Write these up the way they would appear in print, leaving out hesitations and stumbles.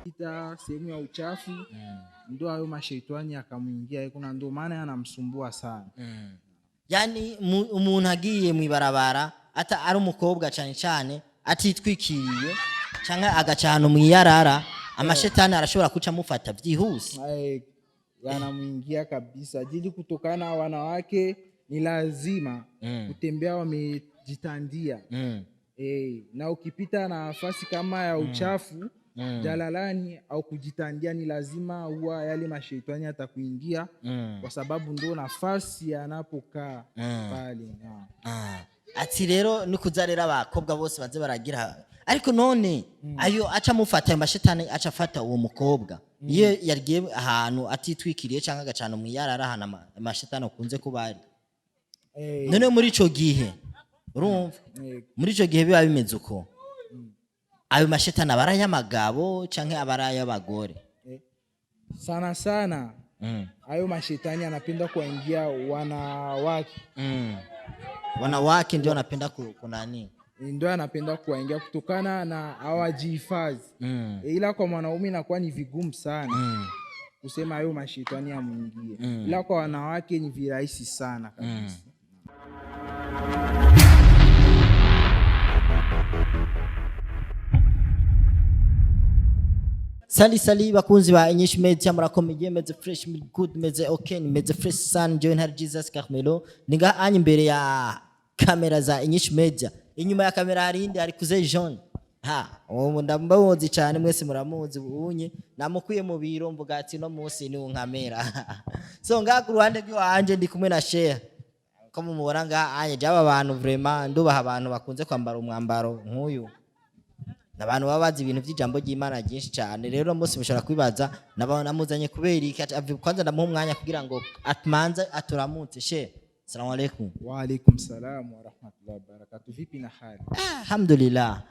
ita sehemu ya uchafu ndo hayo mashaitani akamuingia, kuna ndo maana yanamsumbua sana. Yani umuntu agiye mwibarabara ata ari umukobwa cyane cyane atitwikiriye cyangwa agacana mwiyarara, amashetani arashobora kuca mufata byihuse. Yanamuingia kabisa. Jili kutokana na wanawake ni lazima kutembea wamejitandia. Na ukipita na nafasi kama ya uchafu jalalani au kujitandia, ni lazima huwa yale mashaitani atakuingia, kwa sababu ndo nafasi yanapokaa pale. Ati rero ni kuzarera abakobwa bose baze baragira, ariko none ayo aca mufata amashetani aca afata uwo mukobwa iyo yagiye ahantu atitwikiriye cyangwa agacana mwiyarara ahantu amashetani akunze kubari. None muri ico gihe urumva, muri ico gihe biba bimeze uko, ayo mashetani abaraya amagabo cyangwa abaraya abagore? Sana sana ayo mashetani anapenda kuingia wanawake. Wanawake ndio anapenda kunani, ndio anapenda kuingia kutokana na hawajihifadhi. Ila kwa mwanaume inakuwa ni vigumu sana kusema ayo mashetani yamuingie, ila kwa wanawake ni virahisi sana kabisa. Sali bakunzi ba Inyishu Media, murakomeye, meze fresh, good, meze okay, meze fresh sana. Join her Jesus Carmelo ninga anyi mbere ya kamera za Inyishu Media. Inyuma ya kamera hari indi ari kuze John. Ndambazi cyane, mwese muramuzi ubunye namukuye mu biro mvuga ati no munsi ni unkamera. So ngaku ruhande rwanje ndi kumwe na Sheikh, ko mumubona nga anye jaba abantu vraiment ndubaha abantu bakunze kwambara umwambaro nk'uyu, nabantu babazi ibintu by'ijambo ry'Imana byinshi cyane. Rero mose mushobora kwibaza nabana namuzanye kubera iki, kwanza ndamuha umwanya kugira ngo atmanze aturamutse. Sheikh, assalamu alaykum. Wa alaykum salam wa rahmatullahi wa barakatuh. Vipi na hali? Alhamdulillah.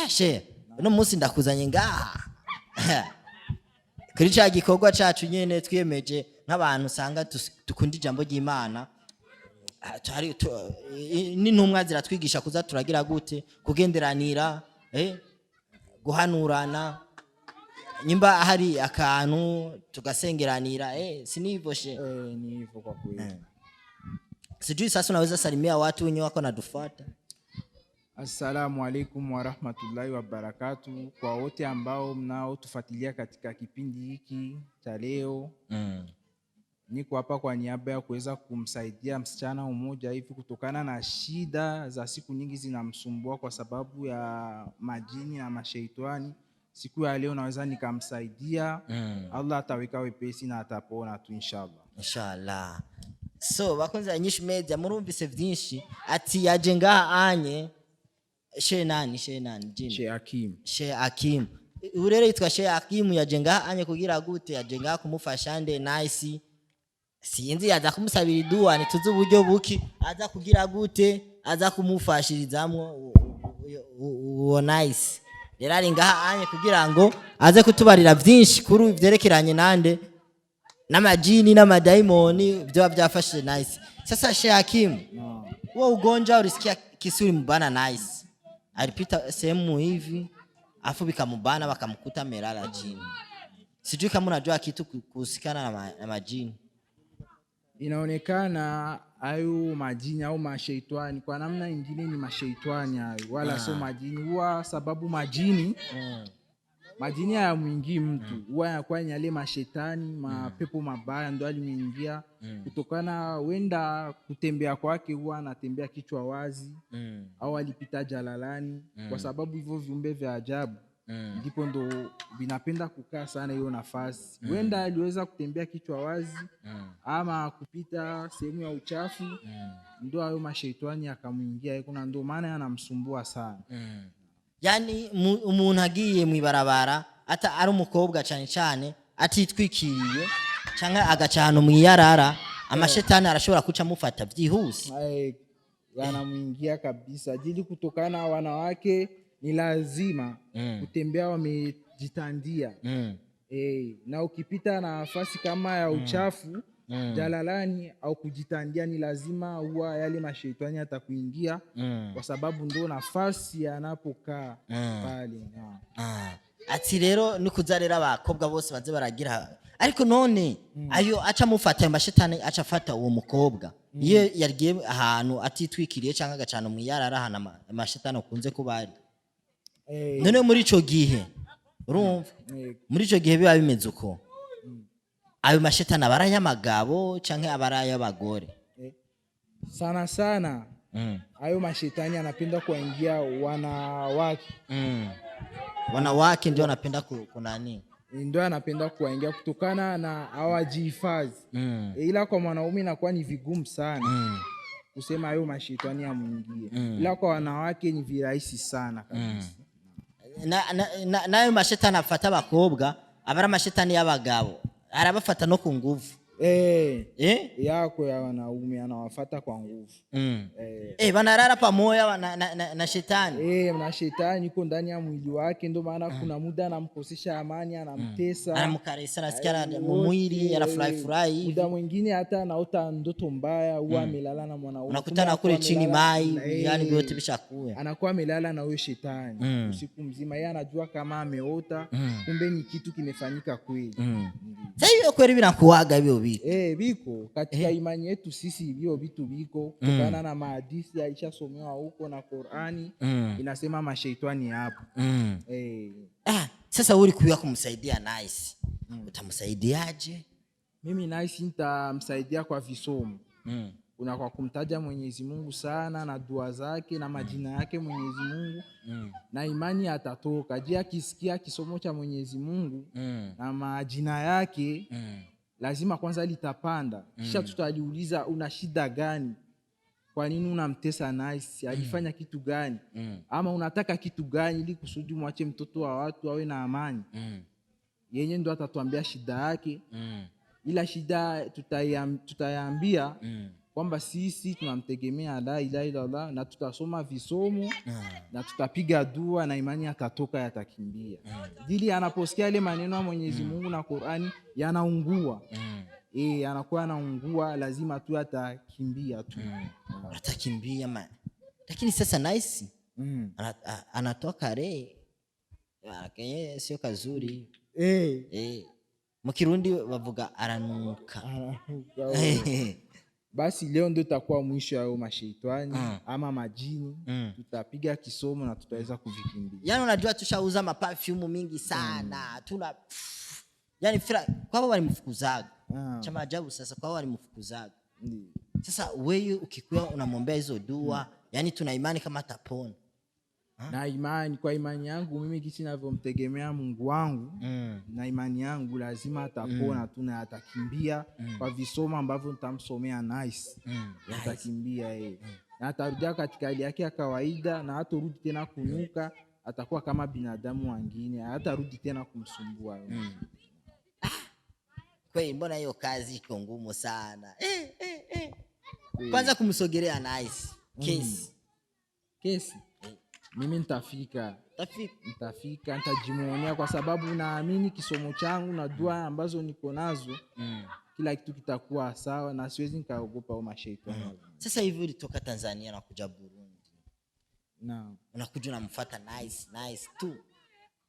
Sheikh, no munsi ndakuzanye ngaha kuri cya gikorwa cyacu nyene twiyemeje nk'abantu usanga dukunda ijambo ry'Imana. N'intumwa ziratwigisha kuza turagira gute kugenderanira, guhanurana, nyimba hari akantu tugasengeranira. Sinivoshe ni hivyo kwa kweli. Sijui sasa unaweza salimia watu wenye wako nadufuata. Assalamu alaikum wa rahmatullahi wa barakatuh. Kwa wote ambao mnao tufuatilia katika kipindi hiki cha leo, niko hapa kwa niaba ya kuweza kumsaidia msichana mmoja hivi kutokana na shida za siku nyingi zinamsumbua kwa sababu ya majini na mashaitani. Siku ya leo naweza nikamsaidia. Allah ataweka wepesi na atapona tu inshallah. Inshallah. So bakunze Inyishu Media, murumvise vyinshi ati yaje ngaha anye Sheikh nani jini? Sheikh Hakim. Urere yitwa Sheikh Hakim, yaje ngaha anye kugira gute, yaje ngaha kumufasha nde nice. Sinzi yaza kumusabira dua nituze uburyo buki aza kugira gute, aza kumufashirizamwo uwo nice. Rero ari ngaha anye kugira ngo aze kutubarira vyinshi kuri ivyerekeranye nande n'amajini n'amadaimoni byo byafashe nice. Sasa Sheikh Hakim, wewe ugonjwa ulisikia kisuri mbana nice, alipita sehemu hivi afu bikamubana bakamkuta melala jini. Sijui kama unajua kitu kuhusikana na majini. Inaonekana ayo majini au mashaitani kwa namna nyingine ni mashaitani hayo, wala so majini. Huwa sababu majini majini ya mwingi mtu huwa yanakuwa ni yale mashetani mapepo mabaya ndo alimuingia kutokana wenda kutembea kwake, huwa anatembea kichwa wazi au alipita jalalani, kwa sababu hivyo viumbe vya ajabu ndipo ndo vinapenda kukaa sana hiyo nafasi. Wenda aliweza kutembea kichwa wazi ama kupita sehemu ya uchafu, ndo hayo mashaitani akamuingia, kuna ndo maana yanamsumbua sana. Yani umuntu agiye mwibarabara ata ari umukobwa cyane cyane atitwikiriye cyangwa agacana mwiyarara, amashetani arashobora kuca mufata byihuse. Yanamuingia kabisa. Jili kutokana na wanawake ni lazima kutembea wamejitandia. Na ukipita na nafasi kama ya uchafu jalalani au kujitandia, ni lazima huwa yale mashaitani atakuingia, kwa sababu ndo nafasi yanapokaa pale. ati rero nikuzarera abakobwa bose baze baragira ariko none ayo aca mufata ayo mashetani aca afata uwo mukobwa iyo yagiye ahantu atitwikiriye cyangwa agacana mu yarara hana amashetani akunze kuba ari none muri ico gihe urumva muri ico gihe biba bimeze uko ayo mashetani abarayamagabo canke abarayabagore sana sana ayo mashetani anapenda kuingia wanawake ndio anapenda kunani ndio anapenda kuingia kutokana na hawajihifadhi ila kwa mwanaume inakuwa ni vigumu sana kusema ayo mashetani yamuingie ila kwa wanawake ni virahisi sana kabisa nayo mashetani afata abakobwa abara mashetani y'abagabo arabafata no ku nguvu yako ya wanaume anawafata kwa nguvu banarara pamoja na shetani na shetani iko ndani ya mwili wake ndio maana kuna muda anamkosesha amani anamtesa anamkaresa nasikia mwili anafurahi muda mwingine hata anaota ndoto mbaya huwa amelala na mwanaume unakutana kule chini mai yani vyote vishakuwa anakuwa amelala na huyo shetani usiku mzima yeye anajua kama ameota kumbe ni kitu kimefanyika kweli sasa hiyo kweli vinakuaga hivyo vitu biko katika imani yetu sisi hivyo vitu biko kutokana na mahadithi yaishasomewa huko na Qur'ani inasema mashaitani hapo sasa uli kuya kumsaidia Nice utamsaidiaje? Mimi Nice nitamsaidia kwa visomo kuna kwa kumtaja Mwenyezi Mungu sana na dua zake na majina yake Mwenyezi Mungu na imani atatoka je akisikia kisomo cha Mwenyezi Mungu na majina yake lazima kwanza litapanda kisha tutajiuliza una shida gani, kwa nini unamtesa Nice, alifanya kitu gani ama unataka kitu gani ili kusudi mwache mtoto wa watu awe na amani yenye ndo atatuambia shida yake ila shida tutayambia kwamba sisi tunamtegemea la ilaha illallah na tutasoma visomo na tutapiga dua na imani atatoka yatakimbia dili anaposikia ile maneno ya Mwenyezi Mungu na Qur'ani yanaungua anakuwa anaungua lazima tu atakimbia tu atakimbia man. Lakini sasa Nice anatoka sio kazuri Mukirundi bavuga aranuka basi leo ndio itakuwa mwisho wa mashaitani ama majini tutapiga kisomo na tutaweza kuvikimbia. Yani unajua tushauza maperfume mingi sana tuna yani kwa wao walimfukuzaga cha maajabu sasa kwa wao walimfukuzaga sasa wewe ukikuwa unamwombea hizo dua yani tuna imani kama atapona na imani kwa imani yangu mimi kiasi ninavyomtegemea Mungu wangu na imani yangu lazima atapona tu na atakimbia kwa visomo ambavyo nitamsomea Nice atakimbia na atarudia katika hali yake ya kawaida na hatarudi tena kunuka atakuwa kama binadamu wengine hatarudi tena kumsumbua kweli mbona hiyo kazi iko ngumu sana kwanza kumsogelea Nice kesi mimi nitafika nitajimuonea kwa sababu naamini kisomo changu na dua ambazo niko nazo kila kitu kitakuwa sawa na siwezi nikaogopa mashaitani sasa hivi ulitoka Tanzania na kuja Burundi naam unakuja unamfuata Nice tu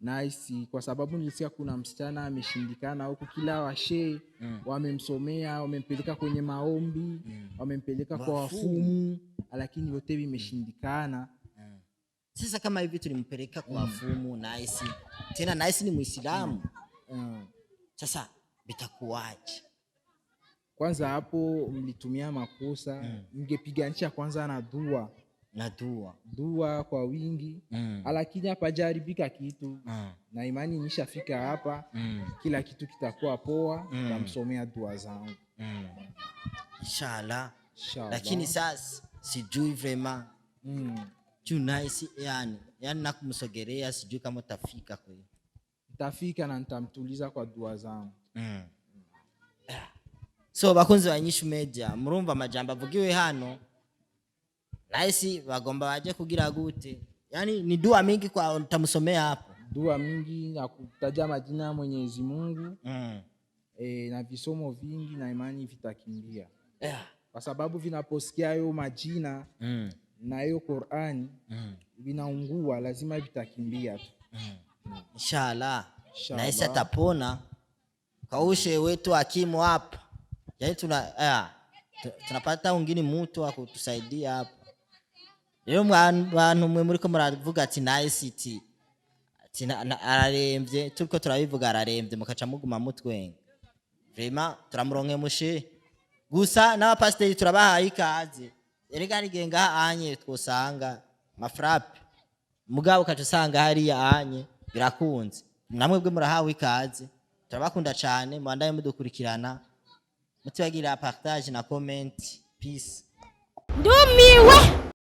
Nice kwa sababu nilisikia kuna msichana ameshindikana huko kila washe wamemsomea wamempeleka kwenye maombi wamempeleka kwa wafumu lakini yote vimeshindikana sasa kama hivi tulimpeleka kwa wafumu Nice tena Nice ni Muislamu sasa bitakuaje kwanza hapo mlitumia makosa mngepiganisha kwanza na dua kwa wingi lakini hapa jaribika kitu na imani nishafika hapa kila kitu kitakuwa poa nitamsomea dua zangu inshallah lakini sasa sijui vraiment Nice yani nakumsogelea sijui kama utafika kweli nitafika na nitamtuliza kwa dua zangu so bakunzi ba INYISHU Media murumva amajambo avugiwe hano Nice bagomba baje kugira gute yani ni dua mingi kwa utamusomea hapo dua mingi na kutaja majina ya Mwenyezi Mungu na visomo vingi na imani vitakimbia kwa sababu vinaposikia hayo majina na hiyo Qur'ani vinaungua lazima vitakimbia tu Inshallah. Na Yesu atapona. Kwa ushe wetu hakimu hapa. Yaani tunapata wengine mtu wa kutusaidia hapa. Leo abantu mwe muri ko muravuga ati na ICT. Ati araremvye turiko turabivuga araremvye mukaca muguma mutwenga. Vraiment turamuronke mushe. Gusa n'abapasiteri turabahaye ikaze. Erega rigenga anye twosanga mafrappe. Mugabo ukaca usanga hariya anye birakunze. Namwe bwe murahawe ikaze. Turabakunda cyane mwandaye mudukurikirana. Mutibagira partage na comment. Peace. Ndumiwe.